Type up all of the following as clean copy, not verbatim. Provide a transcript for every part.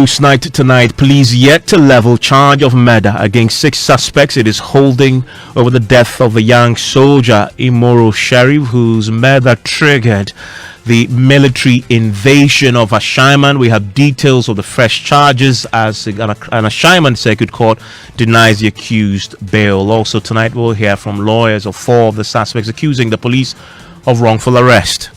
Newsnight tonight, police yet to level charge of murder against 6 suspects it is holding over the death of a young soldier, Imoro Sheriff, whose murder triggered the military invasion of Ashaiman. We have details of the fresh charges as an Ashaiman Circuit Court denies the accused bail. Also tonight we'll hear from lawyers of 4 of the suspects accusing the police of wrongful arrest.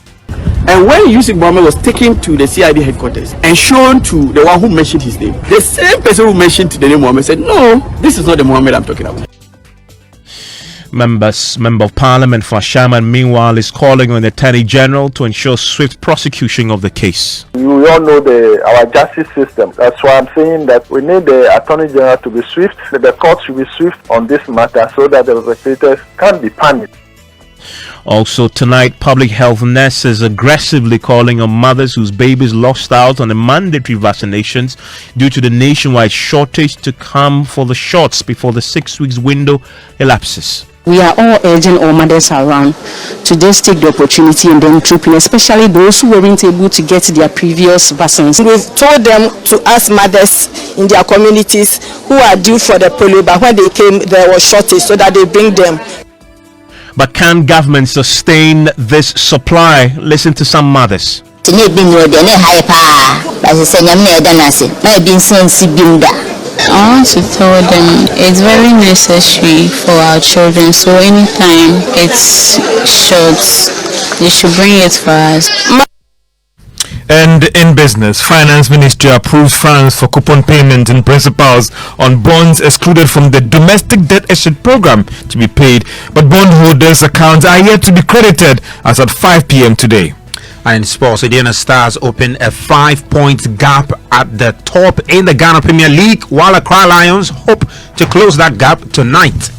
And when Yusuf Mohammed was taken to the CID headquarters and shown to the one who mentioned his name, the same person who mentioned the name Mohammed said, "No, this is not the Mohammed I'm talking about." Member of Parliament for Ashaiman, meanwhile, is calling on the Attorney General to ensure swift prosecution of the case. You all know our justice system. That's why I'm saying that we need the Attorney General to be swift. The court should be swift on this matter so that the perpetrators can't be punished. Also tonight, public health nurses aggressively calling on mothers whose babies lost out on the mandatory vaccinations due to the nationwide shortage to come for the shots before the 6 weeks window elapses. We are all urging all mothers around to just take the opportunity and then trip in, especially those who weren't able to get their previous vaccines. We've told them to ask mothers in their communities who are due for the polio, but when they came, there was shortage, so that they bring them. But can government sustain this supply? Listen to some mothers. I want to tell them it's very necessary for our children, so anytime it's short, they should bring it for us. And in business, Finance Ministry approves funds for coupon payment and principals on bonds excluded from the domestic debt issued program to be paid, but bondholders' accounts are yet to be credited as at 5 p.m. today. And in sports, Indiana Stars open a 5-point gap at the top in the Ghana Premier League, while Accra Lions hope to close that gap tonight.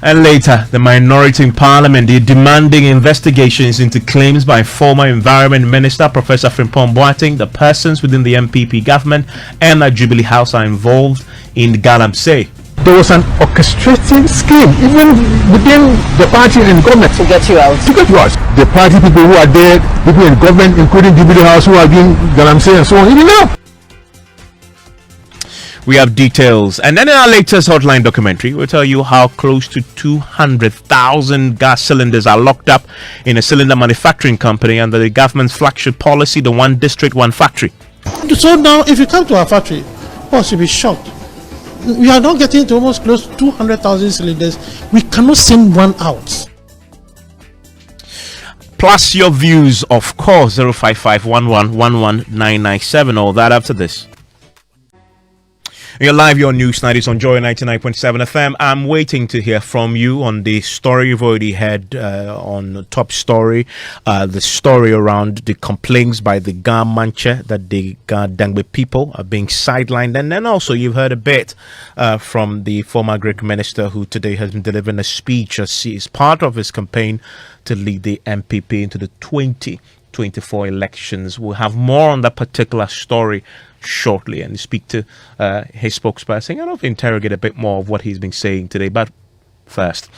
And later, the minority in Parliament is demanding investigations into claims by former Environment Minister Professor Frimpong Boateng. The persons within the MPP government and the Jubilee House are involved in Galamsey. There was an orchestrating scheme, even within the party and government, To get you out. The party people who are there, people in government, including Jubilee House, who are doing Galamsey and so on, even now. We have details. And then in our latest hotline documentary, we'll tell you how close to 200,000 gas cylinders are locked up in a cylinder manufacturing company under the government's flagship policy, the One District, One Factory. So now, if you come to our factory, you'll be shocked. We are now getting to almost close to 200,000 cylinders. We cannot send one out. Plus your views, of course, 05511119997. All that after this. You're live, your news night is on Joy 99.7 FM. I'm waiting to hear from you on the story you've already heard on the top story, the story around the complaints by the Ga Manche that the Ga Dangbe people are being sidelined. And then also you've heard a bit from the former Greek minister who today has been delivering a speech as he is part of his campaign to lead the MPP into the 2024 elections. We'll have more on that particular story shortly and speak to his spokesperson and interrogate a bit more of what he's been saying today. But first,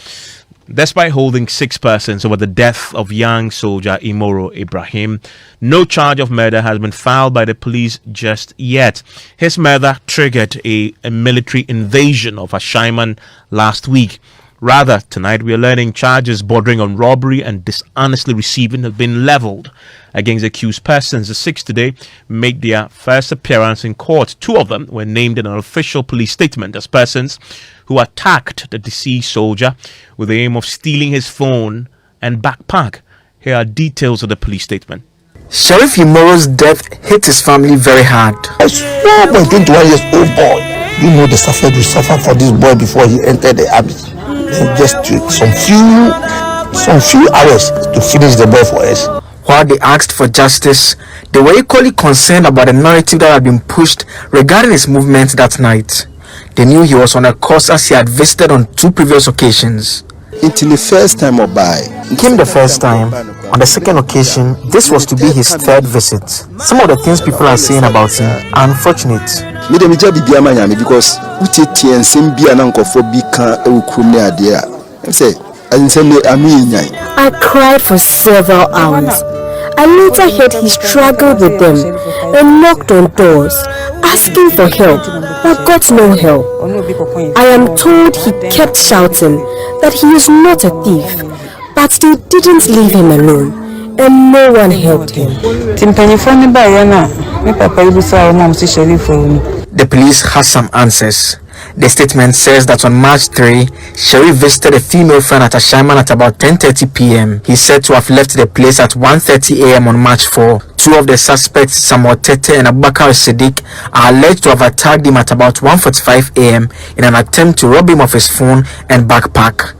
despite holding 6 persons over the death of young soldier Imoro Ibrahim, no charge of murder has been filed by the police just yet. His murder triggered a military invasion of Ashaiman last week. Rather, tonight we are learning charges bordering on robbery and dishonestly receiving have been leveled against accused persons. The 6 today made their first appearance in court. 2 of them were named in an official police statement as persons who attacked the deceased soldier with the aim of stealing his phone and backpack. Here are details of the police statement. Sheriff Imoro's death hit his family very hard. A small boy, 21 years old boy. You know the suffering we suffered for this boy before he entered the army. And just took some few hours to finish the boy for us. While they asked for justice, they were equally concerned about the narrative that had been pushed regarding his movements that night. They knew he was on a course as he had visited on 2 previous occasions. Until the first time or by. Came the first time. On the second occasion, this was to be his 3rd visit. Some of the things people are saying about him are unfortunate. Because I cried for several hours. I later heard he struggled with them and knocked on doors. asking for help but got no help. I am told he kept shouting that he is not a thief, but they didn't leave him alone and no one helped him. The police has some answers. The statement says that on March 3, Sheriff visited a female friend at Ashaiman at about 10:30 p.m. He's said to have left the place at 1:30 a.m. on March 4. Two of the suspects, Samuel Tete and Abubakar Siddiq, are alleged to have attacked him at about 1:45 a.m. in an attempt to rob him of his phone and backpack.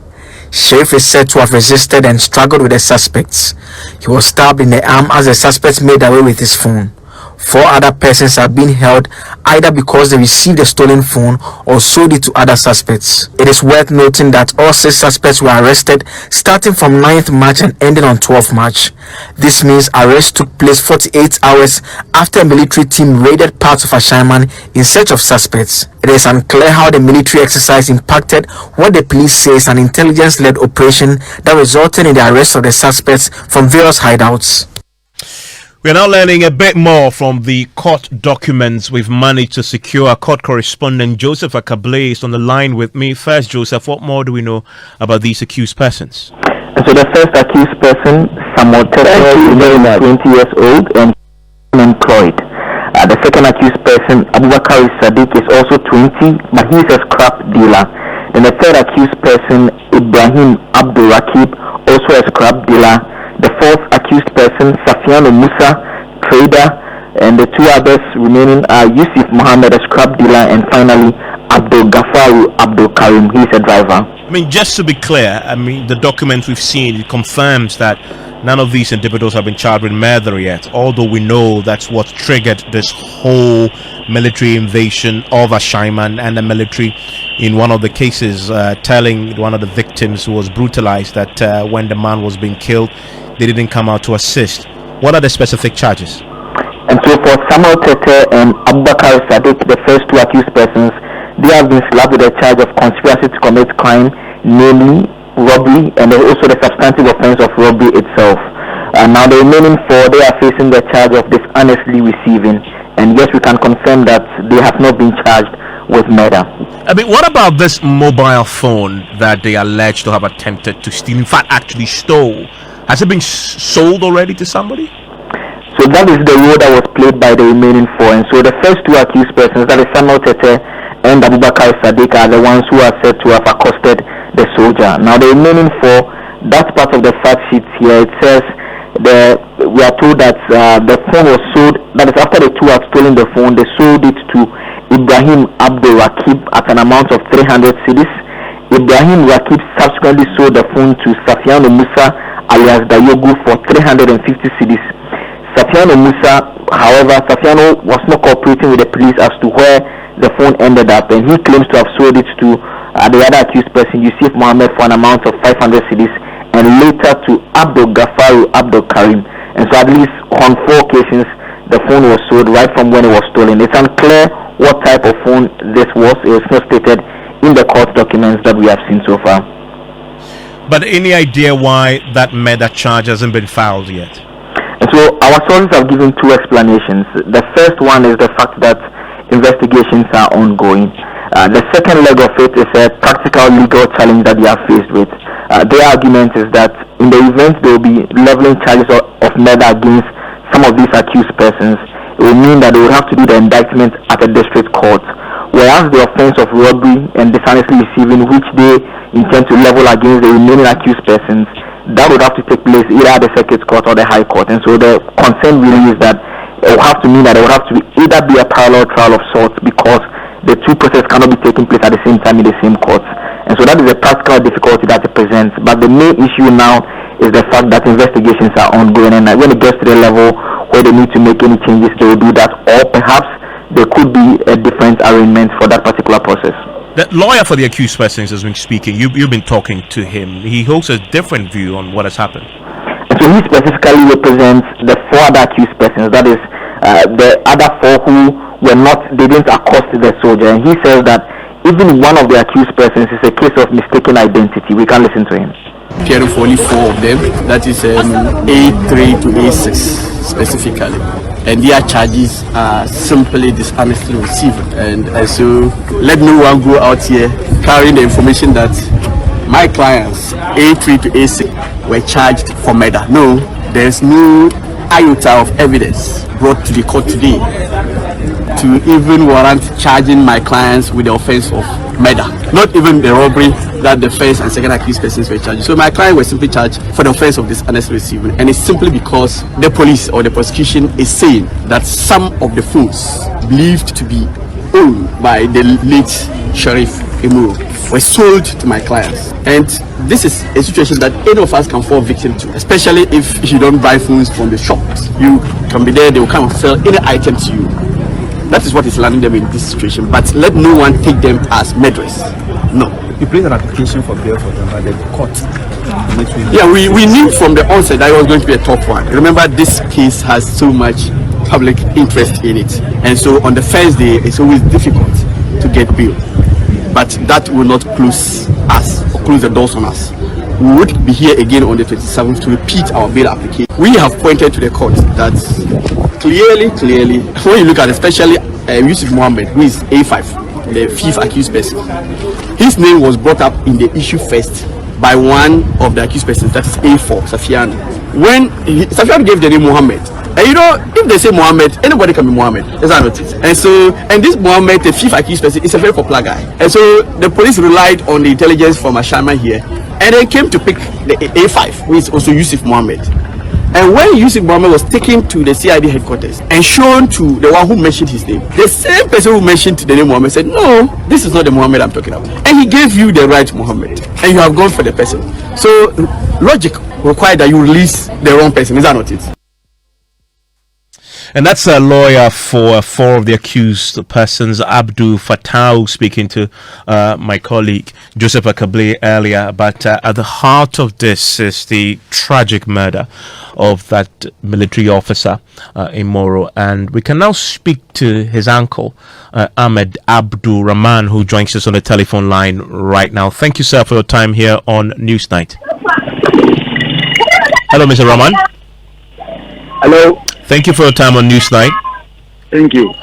Sheriff is said to have resisted and struggled with the suspects. He was stabbed in the arm as the suspects made away with his phone. 4 other persons are being held either because they received the stolen phone or sold it to other suspects. It is worth noting that all 6 suspects were arrested starting from 9th March and ending on 12th March. This means arrests took place 48 hours after a military team raided parts of Ashaiman in search of suspects. It is unclear how the military exercise impacted what the police say is an intelligence-led operation that resulted in the arrest of the suspects from various hideouts. We're now learning a bit more from the court documents we've managed to secure. Our court correspondent Joseph Akable is on the line with me. First, Joseph, what more do we know about these accused persons? So the first accused person, Samuel Tete, is 20 years old and unemployed. The second accused person, Abubakar Siddiq, is also 20, but he is a scrap dealer. And the third accused person, Ibrahim Abdul Rakib, also a scrap dealer. The fourth accused person, Safiano Musa, trader, and the 2 others remaining are Yusuf Mohammed, a scrap dealer, and finally Abdul Ghafaru Abdul Karim, he is a driver. I mean, just to be clear, I mean, the documents we've seen, it confirms that none of these individuals have been charged with murder yet, although we know that's what triggered this whole military invasion of Ashaiman, and the military in one of the cases telling one of the victims who was brutalized that when the man was being killed, they didn't come out to assist. What are the specific charges? And so for Samuel Tete and Abubakar Siddiq, the first 2 accused persons, they have been slapped with a charge of conspiracy to commit crime, namely robbery, and also the substantive offense of robbery itself. Now the remaining 4, they are facing the charge of dishonestly receiving, and yes, we can confirm that they have not been charged with murder. I mean, what about this mobile phone that they are alleged to have attempted to steal, in fact actually stole? Has it been sold already to somebody? So that is the role that was played by the remaining 4. And so the first 2 accused persons, that is Samuel Tete and Abubakar Siddiq, are the ones who are said to have accosted the soldier. Now the remaining 4, that's part of the fact sheet here. It says we are told that the phone was sold, that is after the 2 had stolen the phone, they sold it to Ibrahim Abdul Rakib at an amount of 300 cedis. Ibrahim Rakib subsequently sold the phone to Safiano Musa alias Dayogu for 350 cedis. Safiano Musa, however, Safiano was not cooperating with the police as to where the phone ended up, and he claims to have sold it to the other accused person, Yusuf Mohammed, for an amount of 500 cedis, and later to Abdul Ghafaru Abdul Karim. And so at least on 4 occasions, the phone was sold right from when it was stolen. It's unclear what type of phone this was. It was not stated in the court documents that we have seen so far. But any idea why that murder charge hasn't been filed yet? And so our sources have given 2 explanations. The first one is the fact that investigations are ongoing. The second leg of it is a practical legal challenge that they are faced with. Their argument is that in the event they will be leveling charges of murder against some of these accused persons, it will mean that they will have to do the indictment at a district court, whereas the offense of robbery and dishonestly receiving, which they intend to level against the remaining accused persons, that would have to take place either at the circuit court or the high court. And so the concern really is that it will have to mean that it will have to either be a parallel trial of sorts, because the 2 processes cannot be taking place at the same time in the same courts. And so that is a practical difficulty that it presents. But the main issue now is the fact that investigations are ongoing, and when it gets to the level where they need to make any changes, they will do that, or perhaps there could be a different arrangement for that particular process. The lawyer for the accused persons has been speaking. You've been talking to him. He holds a different view on what has happened. And so he specifically represents the 4 other accused persons, that is the other 4 who were not, they didn't accost the soldier. And he says that even one of the accused persons is a case of mistaken identity. We can listen to him. appearing for only 4 of them, that is A3 to A6 specifically. And their charges are simply dishonestly received. And so let no one go out here carrying the information that my clients, A3 to A6, were charged for murder. No, there's no iota of evidence brought to the court today to even warrant charging my clients with the offense of murder. Not even the robbery that the first and second accused persons were charged. So my client was simply charged for the offense of dishonest receiving, and it's simply because the police or the prosecution is saying that some of the phones believed to be owned by the late Sheriff Emuru were sold to my clients. And this is a situation that any of us can fall victim to, especially if you don't buy phones from the shops. You can be there, they will come and sell any item to you. That is what is landing them in this situation. But let no one take them as murderers. No. You placed an application for bail for them by the court. Yeah, we knew from the onset that it was going to be a tough one. Remember, this case has so much public interest in it. And so on the first day, it's always difficult to get bail. But that will not close us or close the doors on us. We would be here again on the 27th to repeat our bail application. We have pointed to the court that clearly, when you look at especially Yusuf Mohammed, who is A5, the 5th accused person, his name was brought up in the issue first by one of the accused persons, that is A4, Safian. When Safian gave the name Mohammed, and you know, if they say Mohammed, anybody can be Mohammed. That's how it is. And this Mohammed, the 5th accused person, is a very popular guy. And so the police relied on the intelligence from Ashaiman here, and then came to pick the A5, who is also Yusuf Mohammed. And when Yusuf Mohammed was taken to the CID headquarters and shown to the one who mentioned his name, the same person who mentioned the name Mohammed said, no, this is not the Mohammed I'm talking about. And he gave you the right Mohammed, and you have gone for the person. So logic required that you release the wrong person. Is that not it? And that's a lawyer for 4 of the accused persons, Abdul Fattah, speaking to my colleague Joseph Akable earlier. But at the heart of this is the tragic murder of that military officer in Moro. And we can now speak to his uncle, Ahmed Abdul Rahman, who joins us on the telephone line right now. Thank you, sir, for your time here on Newsnight. Hello, Mr. Rahman. Hello. Thank you for your time on Newsnight. Thank you.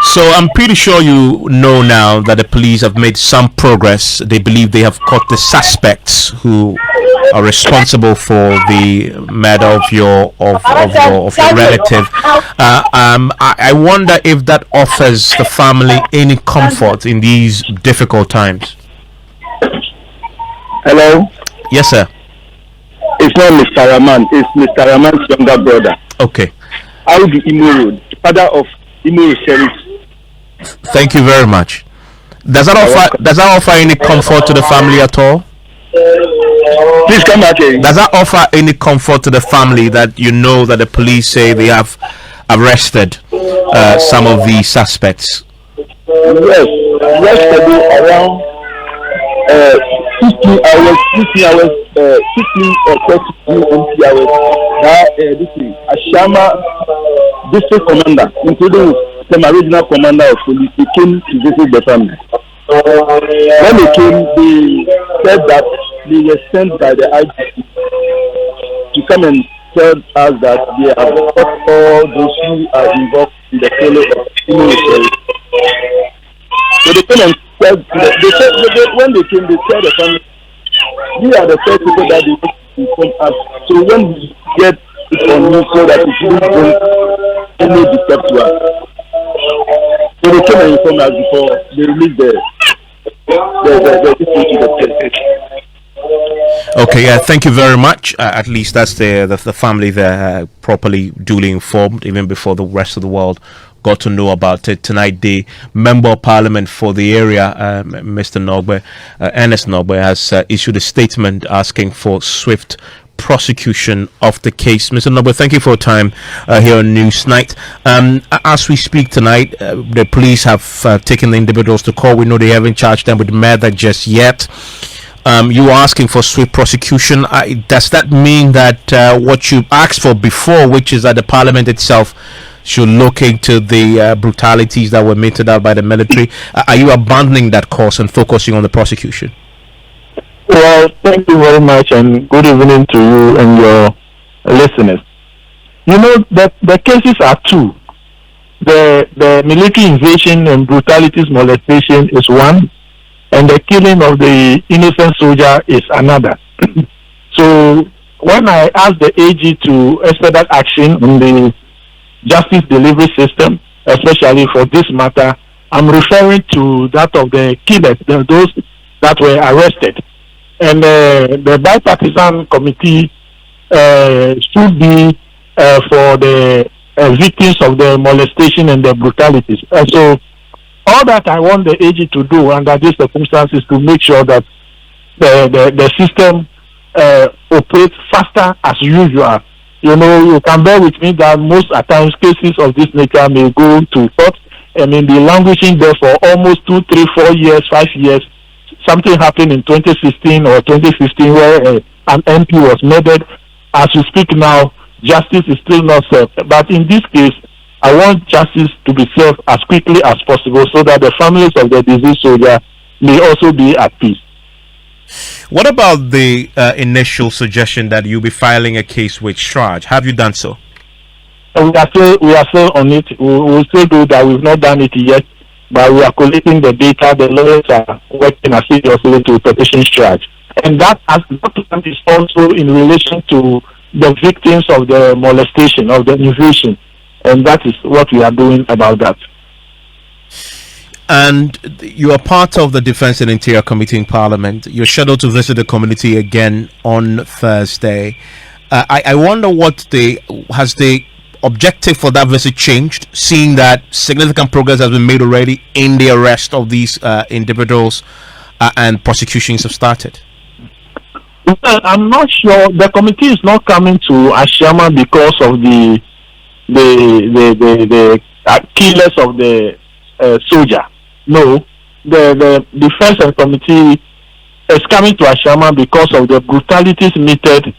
So I'm pretty sure you know now that the police have made some progress. They believe they have caught the suspects who are responsible for the murder of your relative. I wonder if that offers the family any comfort in these difficult times. Hello. Yes, sir. It's not Mr. Rahman. It's Mr. Rahman's younger brother. Okay. Audu Imuru, father of Imuru Sheriff. Thank you very much. Does that offer any comfort to the family at all? Please come back again. Does that offer any comfort to the family that you know that the police say they have arrested some of the suspects? Yes, yesterday around 15 hours, 15 or 20 hours. Now, this is Ashaiman district commander, including the regional commander of police, they came to visit the family. When they came, they said that they were sent by the IGP to come and tell us that they have caught all those who are involved in the killing of Imuru. So they came and said, when they came, they said the family, we are the first people that they want to inform us. So when we get it on news so that it shouldn't bring any disturb to us. So they came and informed us before they released the Okay, thank you very much. At least that's the family there properly duly informed even before the rest of the world got to know about it. Tonight, the Member of Parliament for the area, Mr. Nogbe, Ernest Nogbe, has issued a statement asking for swift prosecution of the case. Mr. Nogbe, thank you for your time here on Newsnight. As we speak tonight, the police have taken the individuals to court. We know they haven't charged them with murder just yet. You are asking for swift prosecution. Does that mean that what you asked for before, which is that the Parliament itself should look into the brutalities that were meted out by the military, are you abandoning that course and focusing on the prosecution? Well, thank you very much, and good evening to you and your listeners. You know that the cases are two. The military invasion and brutalities molestation is one, and the killing of the innocent soldier is another. So when I asked the AG to expedite action on the justice delivery system, especially for this matter, I'm referring to that of the killers, those that were arrested. And the bipartisan committee should be for the victims of the molestation and the brutalities. So all that I want the AG to do under these circumstances to make sure that the system operates faster as usual. You know, you can bear with me that most at times cases of this nature may go to court and may be languishing there for almost 2, 3, 4 years, 5 years. Something happened in 2016 or 2015 where an MP was murdered. As we speak now, justice is still not served. But in this case, I want justice to be served as quickly as possible so that the families of the deceased soldier may also be at peace. What about the initial suggestion that you'll be filing a case with Shraj? Have you done so? We are still on it. We will still do that. We've not done it yet, but we are collecting the data. The lawyers are working assiduously to petition Shraj. And that is also in relation to the victims of the molestation, of the invasion. And that is what we are doing about that. And you are part of the Defense and Interior Committee in Parliament. You're scheduled to visit the community again on Thursday. I wonder has the objective for that visit changed, seeing that significant progress has been made already in the arrest of these individuals and prosecutions have started? I'm not sure. The committee is not coming to Ashaiman because of the killers of the soldier. No, the defense and committee is coming to Ashaiman because of the brutalities meted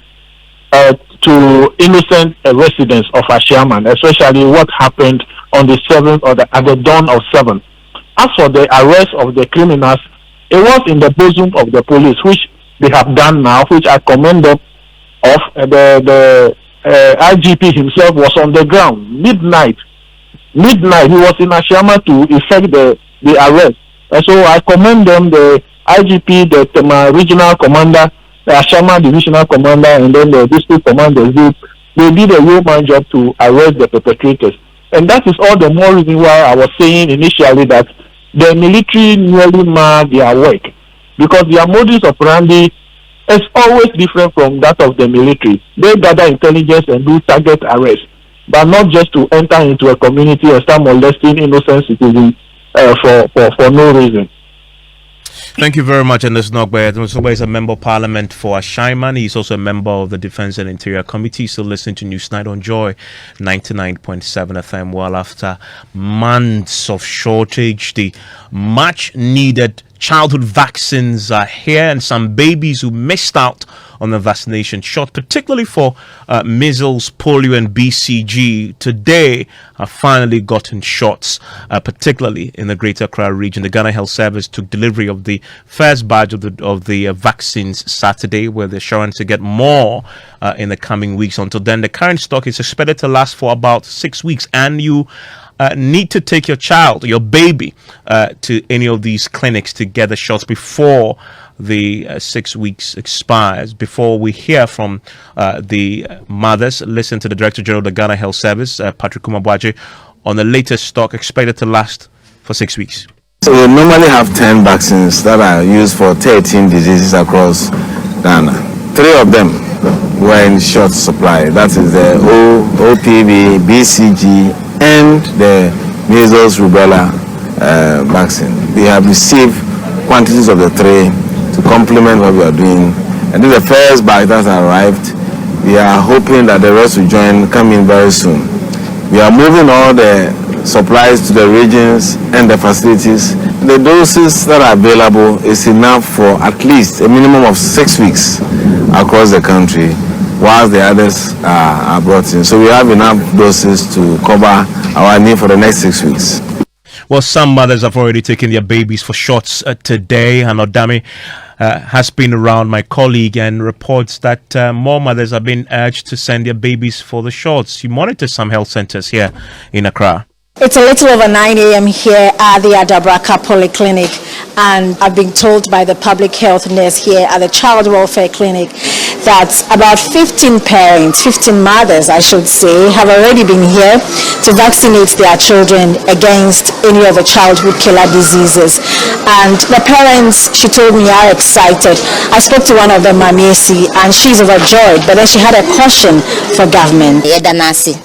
to innocent residents of Ashaiman, especially what happened on the 7th or at the dawn of 7th. As for the arrest of the criminals, it was in the bosom of the police, which they have done now, which I commend them of. The IGP himself was on the ground midnight. He was in Ashaiman to effect the arrest. And so I commend them, the IGP, the Tema regional commander, the Ashaiman divisional commander, and then the district commanders. They did a yeoman job to arrest the perpetrators. And that is all the more reason why I was saying initially that the military nearly marred their work, because their modus operandi is always different from that of the military. They gather intelligence and do target arrest, but not just to enter into a community and start molesting innocent citizens for no reason. Thank you very much, Anders Nogbe. Nogbe is a member of Parliament for Ashaiman. He's also a member of the Defense and Interior Committee. So listen to Newsnight on Joy 99.7 FM. Well, after months of shortage, the much needed childhood vaccines are here, and some babies who missed out on the vaccination shot, particularly for measles, polio, and BCG, today have finally gotten shots, particularly in the Greater Accra region. The Ghana Health Service took delivery of the first batch of the vaccines Saturday, with the assurance to get more in the coming weeks. Until then, the current stock is expected to last for about 6 weeks, and you need to take your child, your baby, to any of these clinics to get the shots before the 6 weeks expires. Before we hear from the mothers, listen to the Director General of the Ghana Health Service, Patrick Kumabwaje, on the latest stock expected to last for 6 weeks. So we normally have 10 vaccines that are used for 13 diseases across Ghana. 3 of them were in short supply. That is the OPV, BCG, and the measles rubella vaccine. We have received quantities of the 3 to complement what we are doing. And this is the first batch that has arrived. We are hoping that the rest will come in very soon. We are moving all the supplies to the regions and the facilities. The doses that are available is enough for at least a minimum of 6 weeks across the country, whilst the others are brought in. So we have enough doses to cover our need for the next 6 weeks. Well, some mothers have already taken their babies for shots today, and Odami has been around, my colleague, and reports that more mothers are being urged to send their babies for the shots. You monitor some health centers here in Accra. It's a little over 9 a.m. here at the Adabraka Polyclinic, and I've been told by the public health nurse here at the Child Welfare Clinic that about 15 parents, 15 mothers I should say, have already been here to vaccinate their children against any of the childhood killer diseases. And the parents, she told me, are excited. I spoke to one of them, Mamiesi, and she's overjoyed, but then she had a caution for government.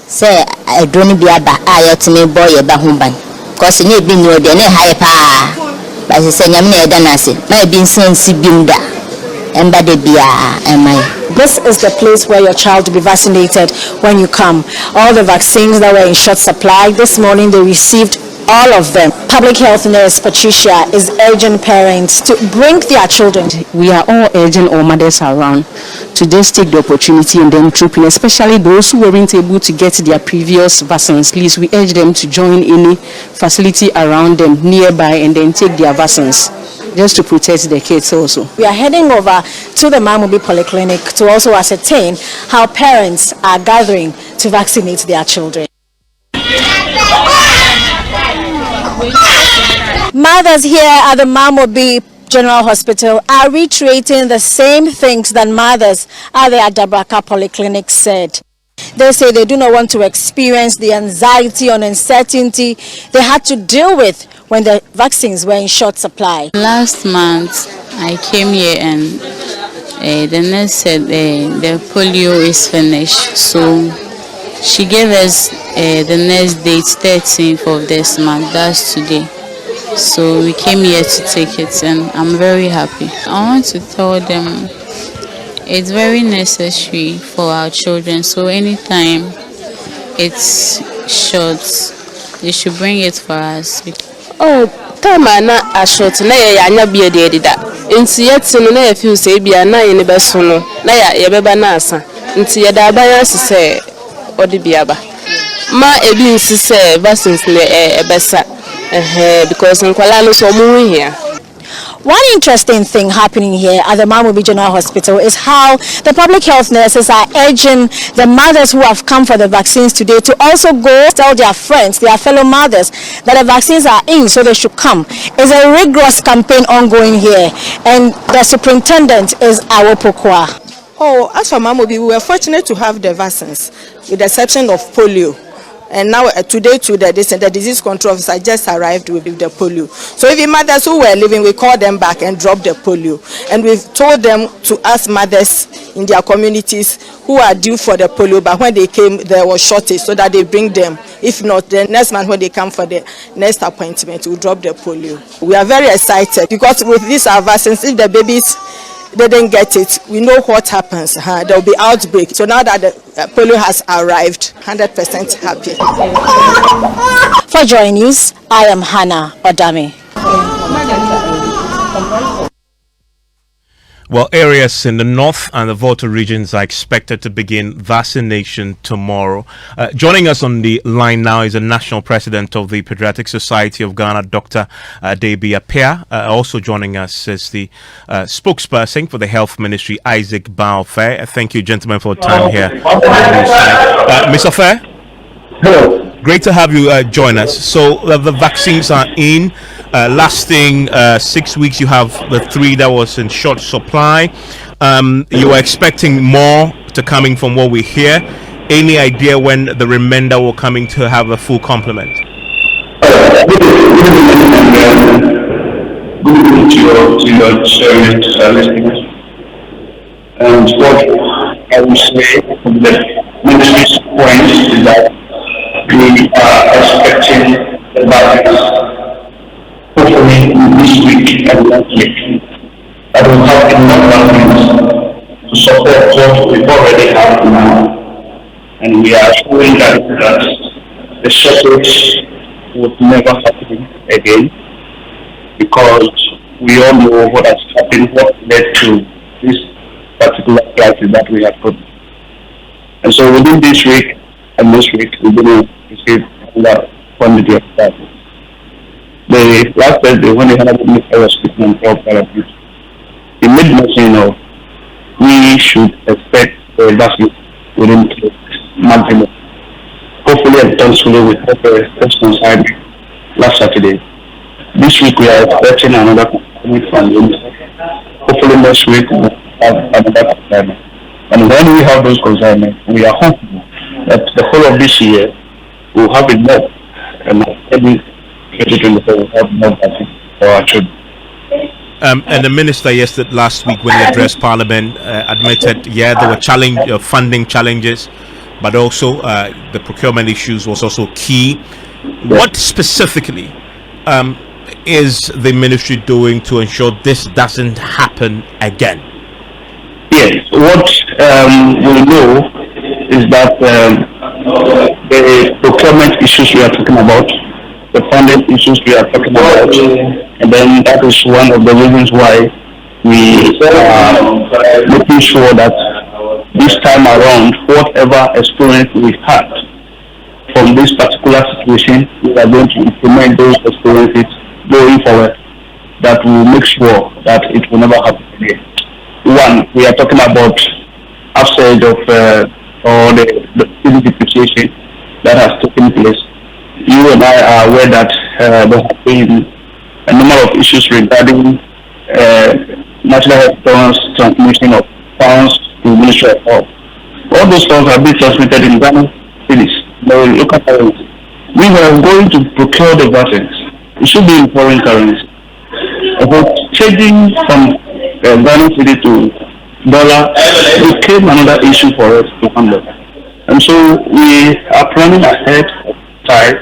Say I don't be aba ayet me boy eba humban cause nye bi no de ne haye pa ba se nyam na eda na se na bi nsansi bimda emba de bia emai. This is the place where your child will be vaccinated when you come. All the vaccines that were in short supply this morning, they received all of them. Public health nurse Patricia is urging parents to bring their children. We are all urging our mothers around to just take the opportunity and then troop in, especially those who weren't able to get their previous vaccines. Please, we urge them to join any facility around them nearby and then take their vaccines, just to protect the kids also. We are heading over to the Mamubi Polyclinic to also ascertain how parents are gathering to vaccinate their children. Mothers here at the Mamobi General Hospital are reiterating the same things that mothers at the Adabraka Polyclinic said. They say they do not want to experience the anxiety and uncertainty they had to deal with when the vaccines were in short supply. Last month I came here and the nurse said the polio is finished, so she gave us the next date, 13th of this month, that's today. So we came here to take it and I'm very happy. I want to tell them it's very necessary for our children, so anytime it's short, they should bring it for us. Oh, time na a short na ya anya bia de dida. Nti yet no na feel say bia na ye ne beso no na ya beba na asa. Nti ye da ban asese odi bia ba. Ma ebi nsi say vaccines le ebesa. Because in Kuala Lumpur here. One interesting thing happening here at the Mamubi General Hospital is how the public health nurses are urging the mothers who have come for the vaccines today to also go tell their friends, their fellow mothers, that the vaccines are in, so they should come. It's a rigorous campaign ongoing here, and the superintendent is Awo Pokwa. Oh, as for Mamubi, we were fortunate to have the vaccines, with the exception of polio. And now today the disease control officer just arrived with the polio. So even mothers who were living, we called them back and dropped the polio. And we've told them to ask mothers in their communities who are due for the polio, but when they came there was shortage, so that they bring them. If not, the next month when they come for the next appointment, we'll drop the polio. We are very excited because with these vaccines, if the babies they didn't get it, we know what happens. There will be outbreak. So now that the polio has arrived, 100% happy. For Joy News, I am Hannah Odami. Well, areas in the north and the Volta regions are expected to begin vaccination tomorrow. Joining us on the line now is the National President of the Pediatric Society of Ghana, Dr. Debi Apia. Also joining us is the spokesperson for the Health Ministry, Isaac Baofe. Thank you, gentlemen, for your time here. Mr. Fair? Hello. Great to have you join us. So the vaccines are in, lasting 6 weeks. You have the 3 that was in short supply. You are expecting more to coming from what we hear. Any idea when the remainder will coming to have a full complement? Good evening to your chairman, listeners. And what I will say from the ministry's point is that we are expecting the vaccines hopefully this week and next week. I will have enough vaccines to support what we already have now, and we are showing that the shortage would never happen again, because we all know what has happened, what led to this particular crisis that we have put. And so within this week and this week, we're going to receive another quantity of vaccines. the last Thursday when the Honorable Minister was speaking on top Parliament, he made mention of we should expect the vaccine within the maximum. Hopefully, and thankfully, we have a response last Saturday. This week we are expecting another commitment from the minister. Hopefully next week we will have another consignment. And when we have those consignments, we are hopeful that the whole of this year we will have enough, and maybe 2024 will have enough vaccine for our children. And the minister last week when he addressed Parliament admitted, there were funding challenges, but also the procurement issues was also key. What specifically is the ministry doing to ensure this doesn't happen again? Yes, what we know is that the procurement issues we are talking about, the funding issues we are talking about, and then that is one of the reasons why we are making sure that this time around, whatever experience we had from this particular situation, we are going to implement those experiences going forward, that will make sure that it will never happen again. One, we are talking about upsurge of or the depreciation that has taken place. You and I are aware that there have been a number of issues regarding national health insurance transmission of funds to the Ministry of Health. All those funds have been transmitted in Ghana cities, the local currency. We were going to procure the vaccines. It should be in foreign currency. But changing from Ghana city to dollar became another issue for us to handle. And so we are planning ahead of time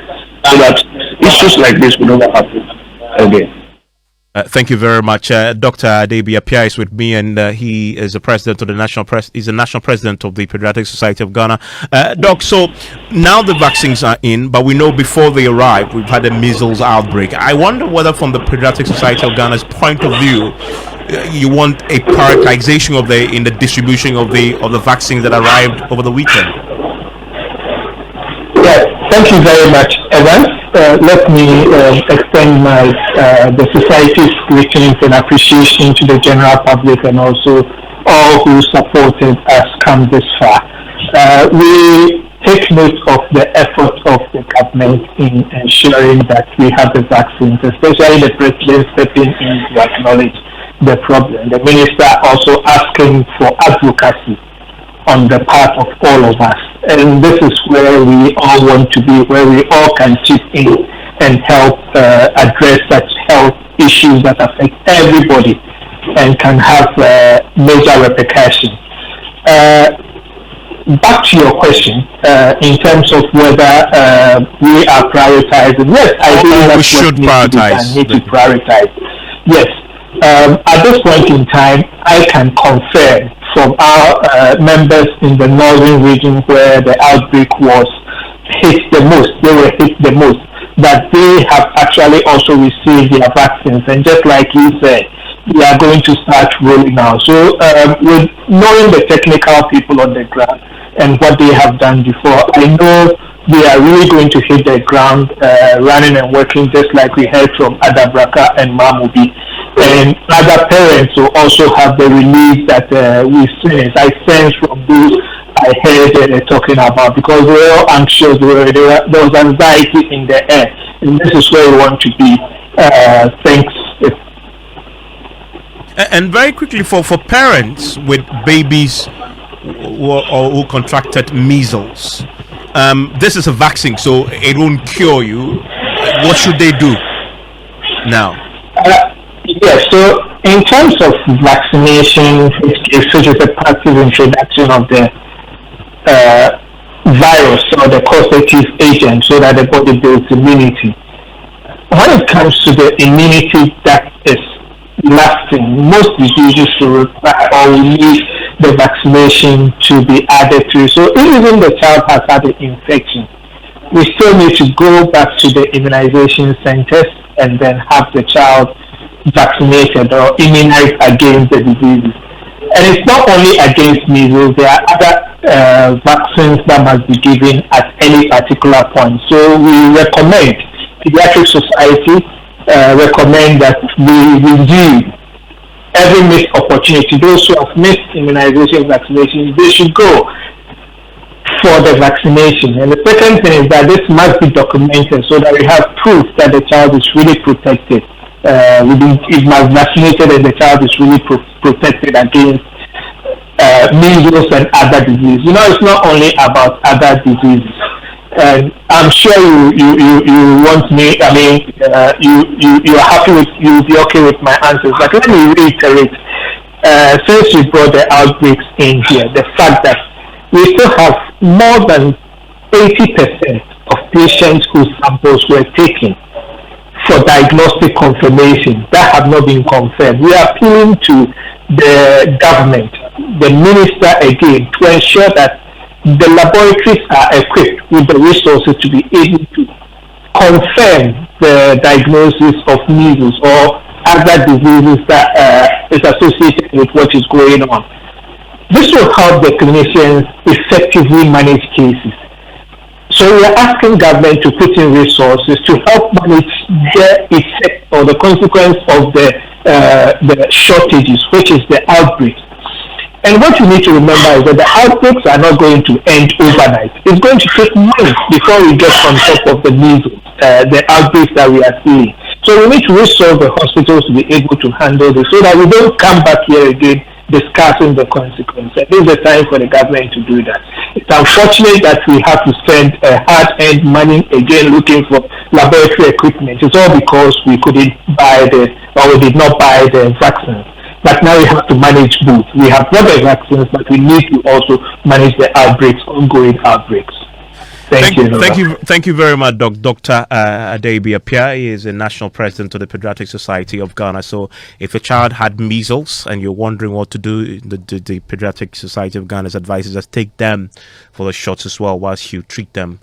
so that issues like this will never happen again. Thank you very much. Dr. Adebi Apia is with me, and he is the president of the he's the national president of the Pediatric Society of Ghana. Doc, so now the vaccines are in, but we know before they arrived, we've had a measles outbreak. I wonder whether from the Pediatric Society of Ghana's point of view, you want a prioritization of the distribution of the vaccines that arrived over the weekend. Yes, thank you very much, Evans. Let me extend the society's greetings and appreciation to the general public and also all who supported us come this far. We take note of the effort of the government in ensuring that we have the vaccines, especially the president stepping in to acknowledge the problem. The minister also asking for advocacy on the part of all of us. And this is where we all want to be, where we all can chip in and help address such health issues that affect everybody and can have major repercussions. Back to your question, in terms of whether we are prioritizing. Yes, I think that's we should prioritize. Need to prioritize. Yes. At this point in time, I can confirm from our members in the northern region where the outbreak was hit the most, that they have actually also received their vaccines. And just like you said, we are going to start rolling out. So with knowing the technical people on the ground and what they have done before, I know they are really going to hit the ground running and working, just like we heard from Adabraka and Mamubi. And other parents will also have the relief that we sense. I sense from those I heard talking about, because they were all anxious, there was anxiety in the air. And this is where we want to be. Thanks. And very quickly, for parents with babies who contracted measles, this is a vaccine, so it won't cure you. What should they do now? Yes, so in terms of vaccination, which is a passive introduction of the virus or the causative agent so that the body builds immunity. When it comes to the immunity that is lasting, most diseases will require or will need the vaccination to be added to. So even the child has had an infection, we still need to go back to the immunization centers and then have the child vaccinated or immunized against the disease. And it's not only against measles, there are other vaccines that must be given at any particular point. So we recommend Pediatric Society recommend that we review every missed opportunity. Those who have missed immunization, vaccinations, they should go for the vaccination. And the second thing is that this must be documented so that we have proof that the child is really protected. It must be vaccinated and the child is really protected against measles and other diseases. You know, it's not only about other diseases. And I'm sure you want me. I mean, you're happy with, you'll be okay with my answers. But let me reiterate. Since you brought the outbreaks in here, the fact that we still have more than 80% of patients whose samples were taken for diagnostic confirmation that have not been confirmed. We are appealing to the government, the minister again, to ensure that the laboratories are equipped with the resources to be able to confirm the diagnosis of measles or other diseases that is associated with what is going on. This will help the clinicians effectively manage cases. So we are asking government to put in resources to help manage the effect or the consequence of the shortages, which is the outbreaks. And what you need to remember is that the outbreaks are not going to end overnight. It's going to take months before we get on top of the measles, the outbreaks that we are seeing. So we need to resolve the hospitals to be able to handle this so that we don't come back here again discussing the consequences. This is the time for the government to do that. It's unfortunate that we have to spend hard-earned money again looking for laboratory equipment. It's all because we couldn't buy we did not buy the vaccines. But now we have to manage both. We have got the vaccines, but we need to also manage the outbreaks, ongoing outbreaks. Thank you very much, Dr. Adebi Apia. He is a national president of the Pediatric Society of Ghana. So if a child had measles and you're wondering what to do, the Pediatric Society of Ghana's advises us take them for the shots as well whilst you treat them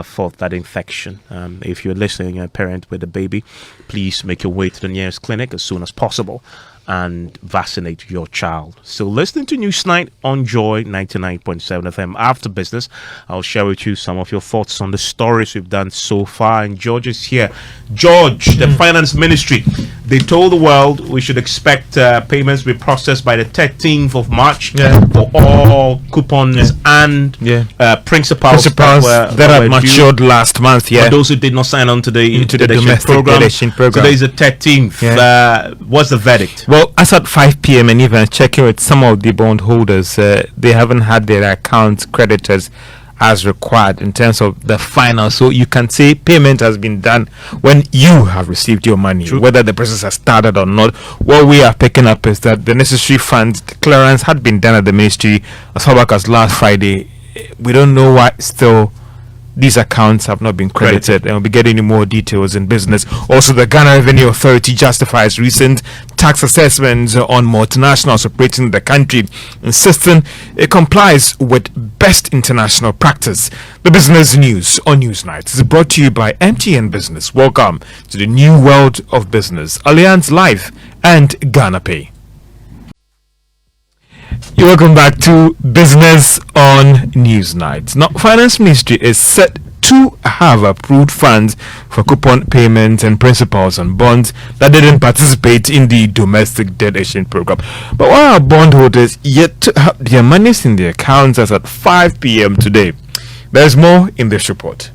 for that infection. If you're listening, a parent with a baby, please make your way to the nearest clinic as soon as possible and vaccinate your child. So listening to Newsnight on Joy 99.7 FM. After business, I'll share with you some of your thoughts on the stories we've done so far. And George is here. George, the finance ministry, they told the world we should expect payments to be processed by the 13th of March for all coupons and principals that had matured last month. For those who did not sign on to the domestic program. Today is the 13th. What's the verdict? Well, as at 5 p.m. and even checking with some of the bondholders, they haven't had their accounts credited as required in terms of the final. So you can say payment has been done when you have received your money. True. Whether the process has started or not. What we are picking up is that the necessary funds clearance had been done at the ministry as far back as last Friday. We don't know why still these accounts have not been credited, and we'll be getting more details in business. Also, the Ghana Revenue Authority justifies recent tax assessments on multinationals operating in the country, insisting it complies with best international practice. The business news on Newsnight is brought to you by MTN Business. Welcome to the new world of business. Allianz Life and Ghana Pay. Welcome back to Business on Newsnight. Now, Finance Ministry is set to have approved funds for coupon payments and principals on bonds that didn't participate in the domestic debt exchange program. But why are bondholders yet to have their monies in their accounts as at 5 p.m. today? There's more in this report.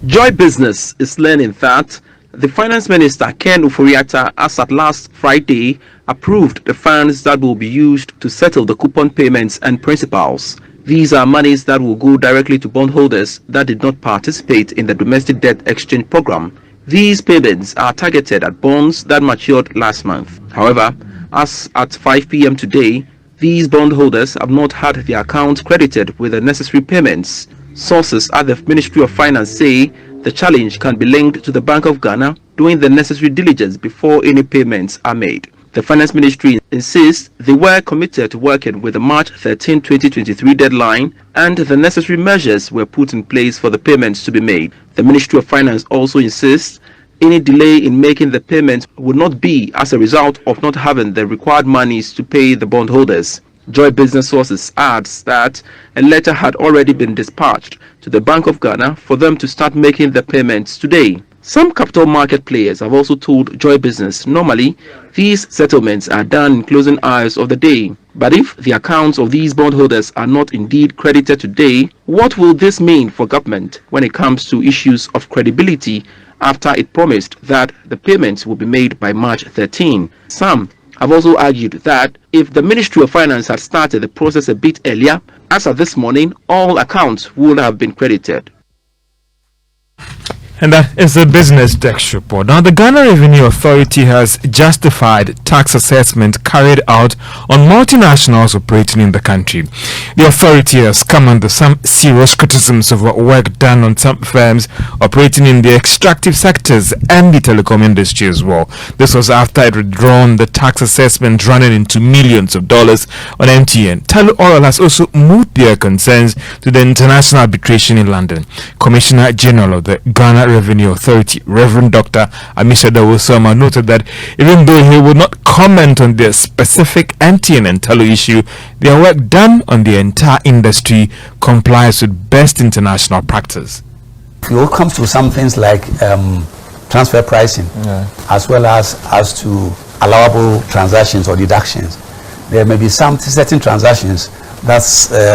Joy Business is learning that the Finance Minister, Ken Uforiata, as at last Friday, approved the funds that will be used to settle the coupon payments and principals. These are monies that will go directly to bondholders that did not participate in the domestic debt exchange program. These payments are targeted at bonds that matured last month. However, as at 5 p.m. today, these bondholders have not had their accounts credited with the necessary payments. Sources at the Ministry of Finance say the challenge can be linked to the Bank of Ghana doing the necessary diligence before any payments are made. The Finance Ministry insists they were committed to working with the March 13, 2023 deadline, and the necessary measures were put in place for the payments to be made. The Ministry of Finance also insists any delay in making the payments would not be as a result of not having the required monies to pay the bondholders. Joy Business Sources adds that a letter had already been dispatched to the Bank of Ghana for them to start making the payments today. Some capital market players have also told Joy Business normally these settlements are done in closing hours of the day. But if the accounts of these bondholders are not indeed credited today, what will this mean for government when it comes to issues of credibility after it promised that the payments will be made by March 13? Some have also argued that if the Ministry of Finance had started the process a bit earlier, as of this morning, all accounts would have been credited. And that is the Business Desk report. Now, the Ghana Revenue Authority has justified tax assessment carried out on multinationals operating in the country. The authority has come under some serious criticisms of work done on some firms operating in the extractive sectors and the telecom industry as well. This was after it withdrawn the tax assessment running into millions of dollars on MTN. Talo Oil has also moved their concerns to the International Arbitration in London. Commissioner General of the Ghana Revenue Authority, Reverend Dr. Amishada Osama, noted that even though he would not comment on the specific MTN and Talo issue, their work done on the entire industry complies with best international practice. It comes to some things like transfer pricing, as well as to allowable transactions or deductions. There may be some certain transactions that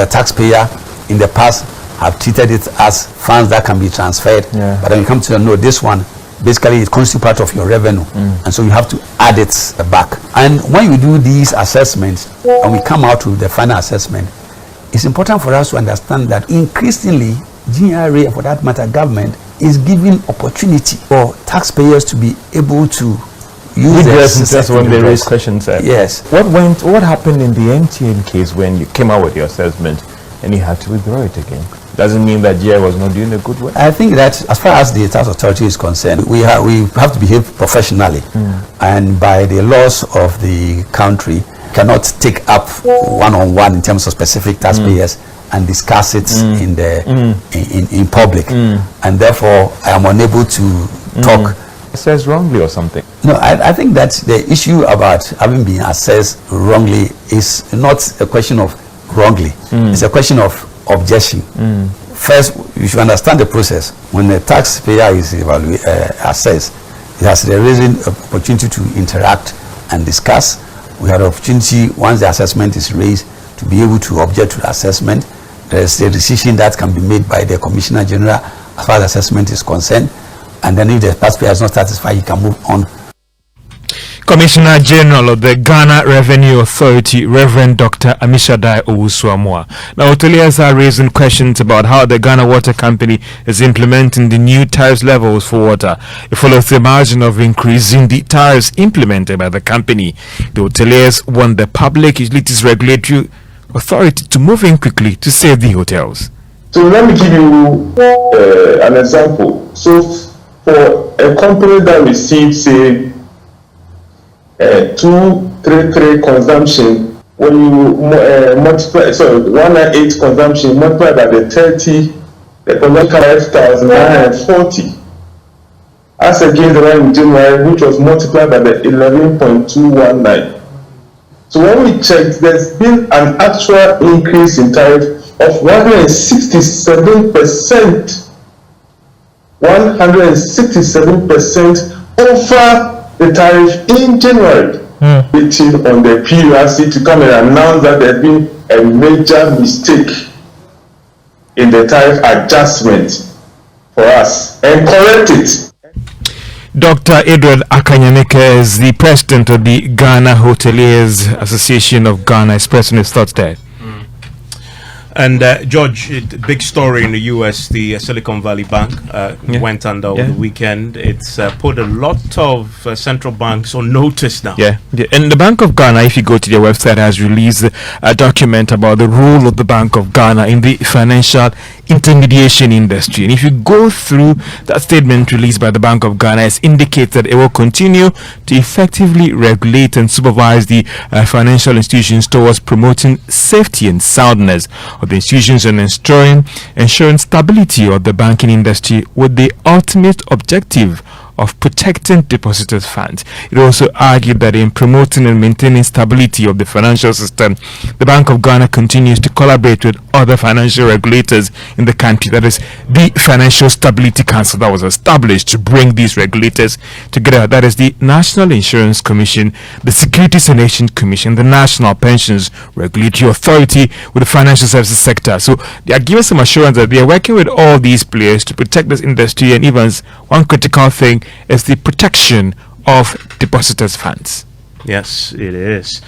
taxpayer in the past have treated it as funds that can be transferred, but when you come to know this one, basically it constitutes part of your revenue, and so you have to add it back. And when you do these assessments and we come out with the final assessment, it's important for us to understand that increasingly GRA, for that matter government, is giving opportunity for taxpayers to be able to use that's when they raise questions. Yes. What happened in the MTN case when you came out with your assessment and you had to withdraw it again? Doesn't mean that GRA was not doing a good work. I think that as far as the tax authority is concerned, we have to behave professionally, and by the laws of the country, cannot take up one-on-one in terms of specific taxpayers and discuss it in public, and therefore I am unable to talk. Assessed wrongly or something? No, I think that the issue about having been assessed wrongly is not a question of wrongly. It's a question of objection. First, you should understand the process. When the taxpayer is assessed, it has the reason opportunity to interact and discuss. We have the opportunity, once the assessment is raised, to be able to object to the assessment. There is a decision that can be made by the Commissioner General as far as the assessment is concerned, and then if the taxpayer is not satisfied, he can move on. Commissioner General of the Ghana Revenue Authority, Reverend Dr. Amishadai Owusu-Amoah. Now, hoteliers are raising questions about how the Ghana Water Company is implementing the new tariff levels for water. It follows the margin of increasing the tariffs implemented by the company. The hoteliers want the Public Utilities Regulatory Authority to move in quickly to save the hotels. So let me give you an example. So for a company that receives, say, 233 consumption, when you multiply, 198 consumption multiplied by the 30, the consumption 5,940. As against the one in January, which was multiplied by the 11.219. So when we checked, there's been an actual increase in tariff of 167%. 167% over the tariff in January, waiting on the PURC to come and announce that there has been a major mistake in the tariff adjustment for us and correct it. Dr. Edward Akanyamike is the president of the Ghana Hoteliers Association of Ghana, expressing his thoughts there. And George, big story in the US, the Silicon Valley Bank went under over the weekend. It's put a lot of central banks on notice now. And the Bank of Ghana, if you go to their website, has released a document about the role of the Bank of Ghana in the financial intermediation industry. And if you go through that statement released by the Bank of Ghana, it indicates that it will continue to effectively regulate and supervise the financial institutions towards promoting safety and soundness of the institutions and ensuring stability of the banking industry, with the ultimate objective of protecting depositors' funds. It also argued that in promoting and maintaining stability of the financial system, the Bank of Ghana continues to collaborate with other financial regulators in the country. That is the Financial Stability Council that was established to bring these regulators together. That is the National Insurance Commission, the Securities and Exchange Commission, the National Pensions Regulatory Authority with the financial services sector. So they are giving some assurance that they are working with all these players to protect this industry, and even one critical thing is the protection of depositors' funds. Yes, it is.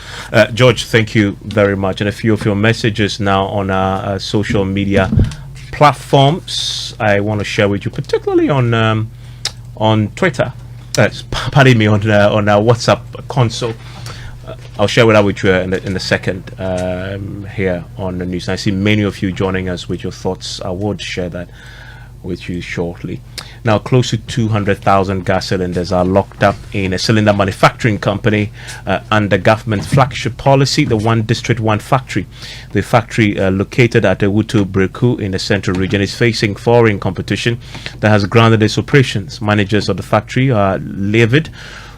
George, thank you very much. And a few of your messages now on our social media platforms I want to share with you, particularly on Twitter. Pardon me, on our WhatsApp console. I'll share that with you in a second here on the news. I see many of you joining us with your thoughts. I would share that with you shortly. Now, close to 200,000 gas cylinders are locked up in a cylinder manufacturing company under government flagship policy, the One District, One Factory. The factory located at Ewutu Breku in the central region is facing foreign competition that has grounded its operations. Managers of the factory are livid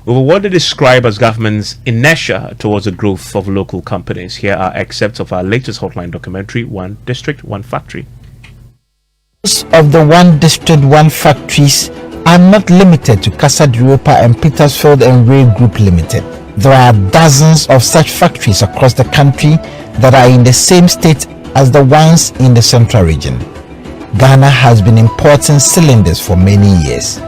over what they describe as government's inertia towards the growth of local companies. Here are excerpts of our latest hotline documentary, One District, One Factory. Of the One District, One Factories are not limited to Casa de Europa and Petersfield and Ray Group Limited. There are dozens of such factories across the country that are in the same state as the ones in the central region. Ghana has been importing cylinders for many years.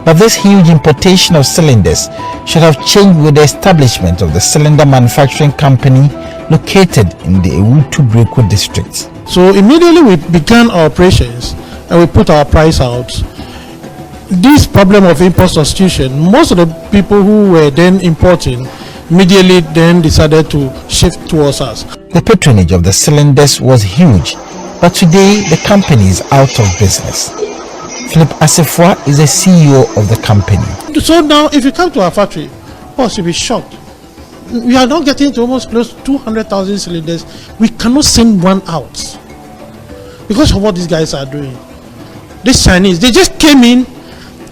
But this huge importation of cylinders should have changed with the establishment of the cylinder manufacturing company located in the Ewutu Breku district. So immediately we began our operations and we put our price out. This problem of import substitution, most of the people who were then importing immediately then decided to shift towards us. The patronage of the cylinders was huge, but today the company is out of business. Philip Asifwa is the CEO of the company. So now if you come to our factory, boss, you'll be shocked. We are now getting to almost close to 200,000 cylinders. We cannot send one out because of what these guys are doing. These Chinese, they just came in,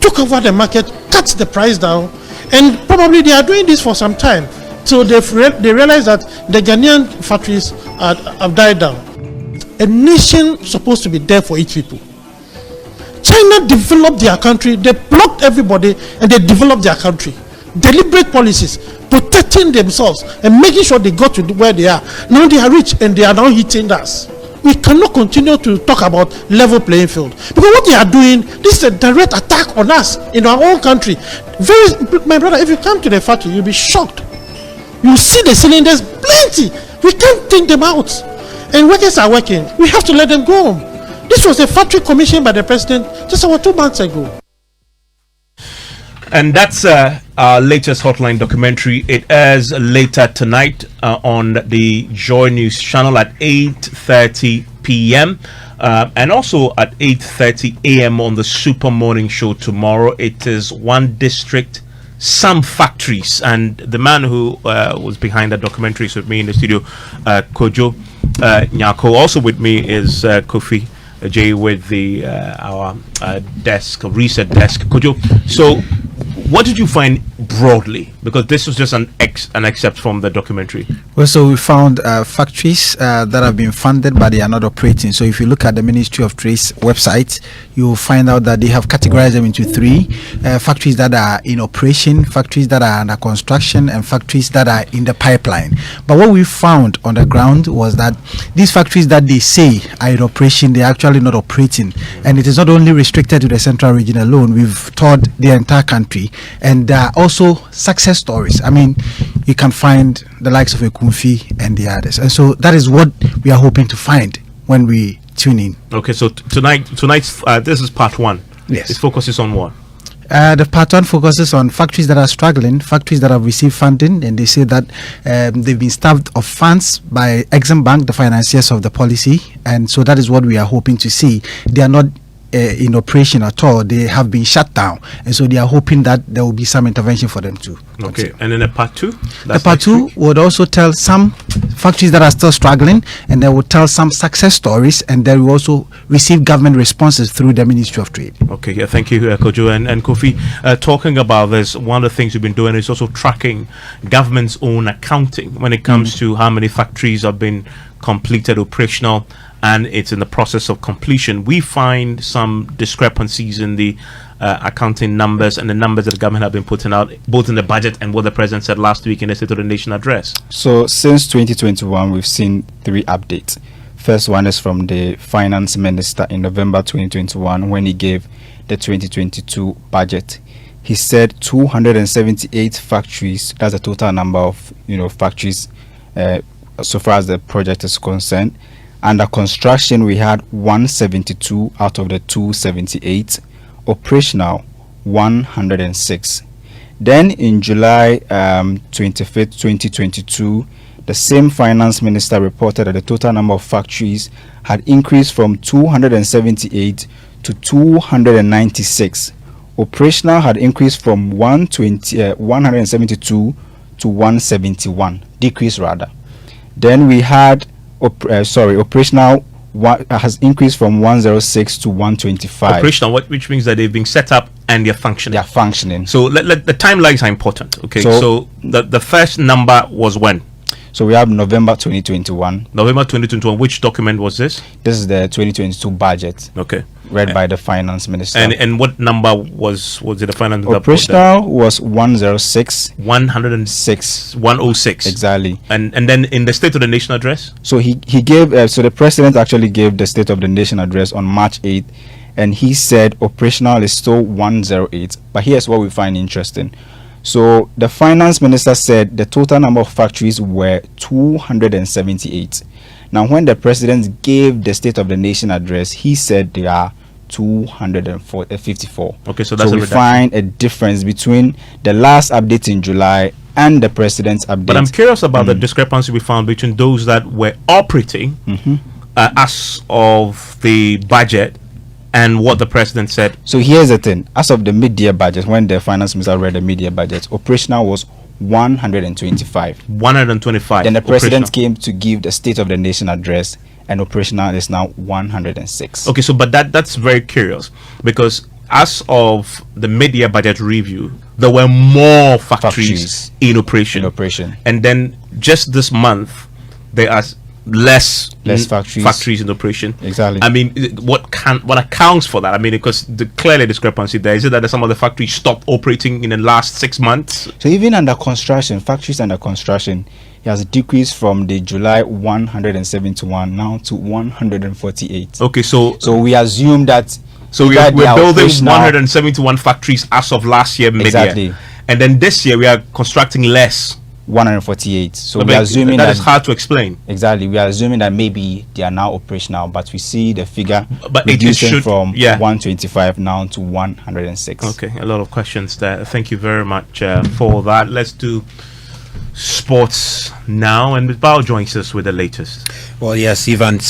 took over the market, cut the price down, and probably they are doing this for some time. So they realize that the Ghanaian factories have died down. A nation supposed to be there for its people. China developed their country, they blocked everybody, and they developed their country. Deliberate policies, protecting themselves and making sure they got to where they are. Now they are rich and they are now hitting us. We cannot continue to talk about level playing field, because what they are doing, this is a direct attack on us in our own country. My brother, if you come to the factory, you'll be shocked. You see the cylinders plenty. We can't take them out, and workers are working. We have to let them go. This was a factory commissioned by the president just about 2 months ago. And that's our latest hotline documentary. It airs later tonight on the Joy News channel at 8:30 p.m. And also at 8:30 a.m. on the Super Morning Show tomorrow. It is One District, Some Factories. And the man who was behind that documentary is with me in the studio, Kojo Nyako. Also with me is Kofi Jay with the our research desk. Kojo, so what did you find broadly? Because this was just an excerpt from the documentary. Well, so we found factories that have been funded but they are not operating. So if you look at the Ministry of Trade's website, you will find out that they have categorized them into three: factories that are in operation, factories that are under construction, and factories that are in the pipeline. But what we found on the ground was that these factories that they say are in operation, they are actually not operating. And it is not only restricted to the central region alone. We've toured the entire country, and there are also success stories. I mean, you can find the likes of a Kumfi and the others. And so that is what we are hoping to find when we tune in. Okay, so tonight's this is part one. Yes. It focuses on what? The part one focuses on factories that are struggling, factories that have received funding, and they say that they've been starved of funds by Exim Bank, the financiers of the policy. And so that is what we are hoping to see. They are not in operation at all. They have been shut down, and so they are hoping that there will be some intervention for them too. Okay, and then the part two? The part two would also tell some factories that are still struggling, and then we'll tell some success stories, and then we also receive government responses through the Ministry of Trade. Okay, yeah, thank you, Kojo and Kofi. Talking about this, one of the things we've been doing is also tracking government's own accounting when it comes to how many factories have been completed operational and it's in the process of completion. We find some discrepancies in the accounting numbers and the numbers that the government have been putting out, both in the budget and what the president said last week in the State of the Nation address. So since 2021, we've seen 3 updates. First one is from the finance minister in November 2021 when he gave the 2022 budget. He said 278 factories, that's the total number of factories so far as the project is concerned. Under construction, we had 172 out of the 278. Operational, 106. Then in July 25th, 2022, the same finance minister reported that the total number of factories had increased from 278 to 296. Operational had increased from 172 to 171, decrease rather. Then we had operational has increased from 106 to 125. Operational, which means that they've been set up and they're functioning. They're functioning. So the timelines are important. Okay, so the first number was when? So we have November 2021. November 2021. Which document was this? This is the 2022 budget. Okay. Read by the finance minister. And what number was it? The finance minister? Operational was 106. 106. 106. Exactly. And then in the State of the Nation address? So he gave so the president actually gave the State of the Nation address on March 8th, and he said operational is still 108. But here's what we find interesting. So the finance minister said the total number of factories were 278. Now, when the president gave the State of the Nation address, he said there are 254. Okay, so that's we find a difference between the last update in July and the president's update. But I'm curious about the discrepancy we found between those that were operating as of the budget and what the president said. So here's the thing. As of the mid-year budget, when the finance minister read the mid-year budget, operational was 125. 125. Then the president came to give the State of the Nation address, and operational is now 106. Okay, so but that's very curious, because as of the mid-year budget review, there were more factories in operation. And then just this month, there are less factories in operation. Exactly. I mean, what accounts for that? I mean, because clearly discrepancy there. Is it that some of the factories stopped operating in the last 6 months? So even under construction, factories under construction, it has decreased from the July 171 now to 148. Okay, so we assume that. So we're building 171 factories as of last year mid-year. Exactly. And then this year we are constructing less. 148. So we are assuming that is hard to explain. Exactly. We are assuming that maybe they are now operational, but we see the figure but reducing from 125 now to 106. Okay, a lot of questions there. Thank you very much for that. Let's do sports now, and Bao joins us with the latest. Well, yes, Ivan,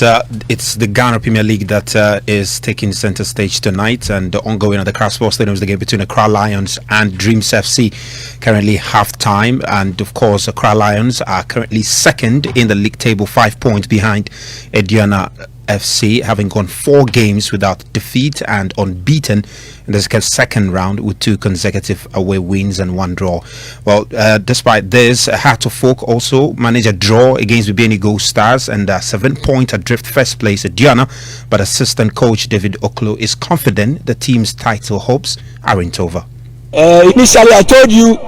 it's the Ghana Premier League that is taking center stage tonight, and the ongoing at the Accra Sports Stadium is the game between Accra Lions and Dreams FC, currently half-time, and of course Accra Lions are currently second in the league table, 5 points behind Aduana FC, having gone 4 games without defeat and unbeaten in the second round with 2 consecutive away wins and 1 draw. Well, despite this, Heart of Folk also managed a draw against Bibeni Gold Stars and 7 points adrift first place at Diana, but assistant coach David Oklo is confident the team's title hopes aren't over. Initially, I told you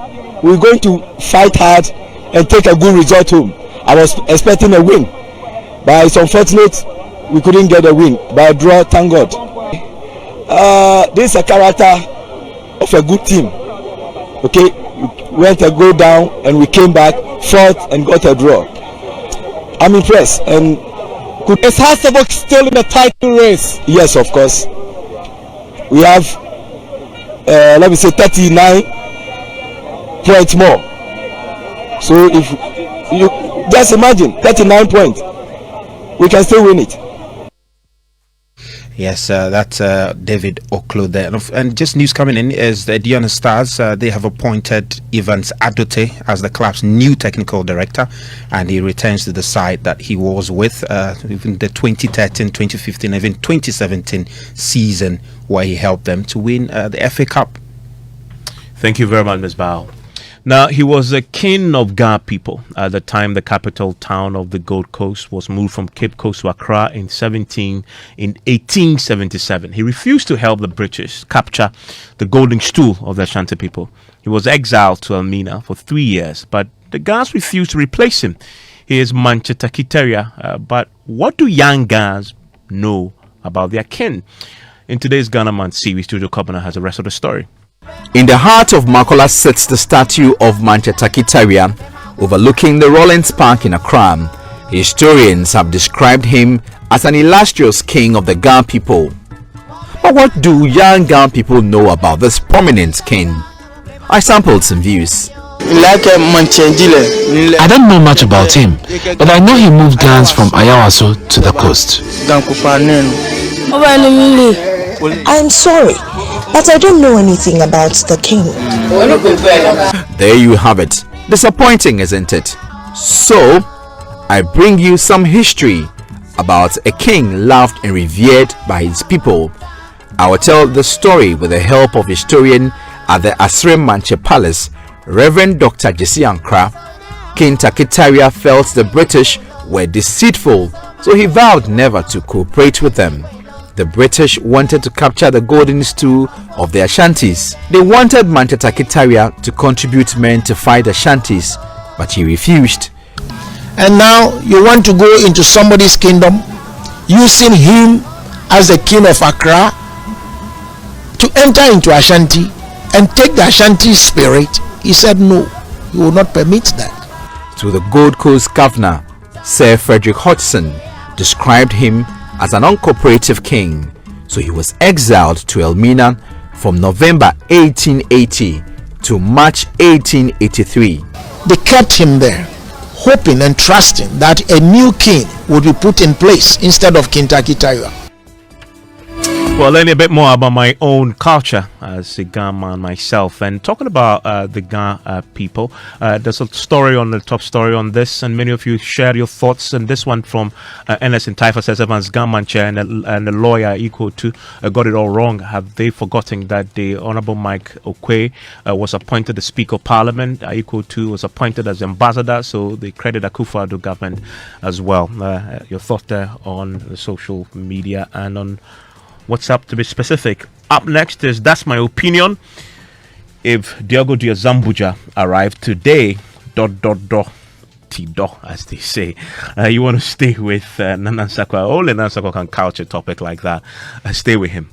we're going to fight hard and take a good result home. I was expecting a win, but it's unfortunate we couldn't get a win. By a draw, thank God. This is a character of a good team. Okay, we went a goal down and we came back, fought and got a draw. I'm impressed. And is Hasselbeck still in the title race? Yes, of course. We have, let me say, 39 points more. So if you just imagine 39 points, we can still win it. Yes, that's David Oklo there. And just news coming in is the Diana Stars. They have appointed Evans Adote as the club's new technical director, and he returns to the side that he was with in the 2013, 2015, even 2017 season, where he helped them to win the FA Cup. Thank you very much, Ms. Bao. Now, he was a king of Ga people at the time the capital town of the Gold Coast was moved from Cape Coast to Accra in 1877. He refused to help the British capture the golden stool of the Ashanti people. He was exiled to Elmina for 3 years, but the Gas refused to replace him. He is Manchester Kiteria, but what do young Gas know about their kin? In today's Ghana Man series, Studio Kobana has the rest of the story. In the heart of Makola sits the statue of Manchester Kiteria, overlooking the Rollins Park in Accra. Historians have described him as an illustrious king of the Ga people. But what do young Ga people know about this prominent king? I sampled some views. I don't know much about him, but I know he moved Gans from Ayawaso to the coast. I'm sorry, but I don't know anything about the king. There you have it. Disappointing, isn't it? So, I bring you some history about a king loved and revered by his people. I will tell the story with the help of historian at the Asrem Manche Palace, Reverend Dr. Jesse Ankra. King Takitaria felt the British were deceitful, so he vowed never to cooperate with them. The British wanted to capture the golden stool of the Ashantis. They wanted Manchester Kitaria to contribute men to fight the Ashantis, but he refused. And now you want to go into somebody's kingdom, using him as the king of Accra, to enter into Ashanti and take the Ashanti spirit. He said no, he will not permit that. To the Gold Coast governor, Sir Frederick Hodgson described him as an uncooperative king, so he was exiled to Elmina from November 1880 to March 1883. They kept him there, hoping and trusting that a new king would be put in place instead of King Takitaria. Well, learning a bit more about my own culture as a Ga man myself, and talking about the Ga people. There's a story on the top story on this, and many of you shared your thoughts. And this one from NS in Taifa says, Evans Ga man chair and the lawyer equal to got it all wrong. Have they forgotten that the Honorable Mike Okwe was appointed the Speaker of Parliament? Equal to was appointed as ambassador, so they credit Akufo-Addo government as well. Your thought there on the social media and on WhatsApp to be specific. Up next is That's My Opinion. If Diogo Diazambuja arrived today, ... as they say, you want to stay with Nana Sakwa. Only Nana Sakwa can couch a topic like that. Stay with him.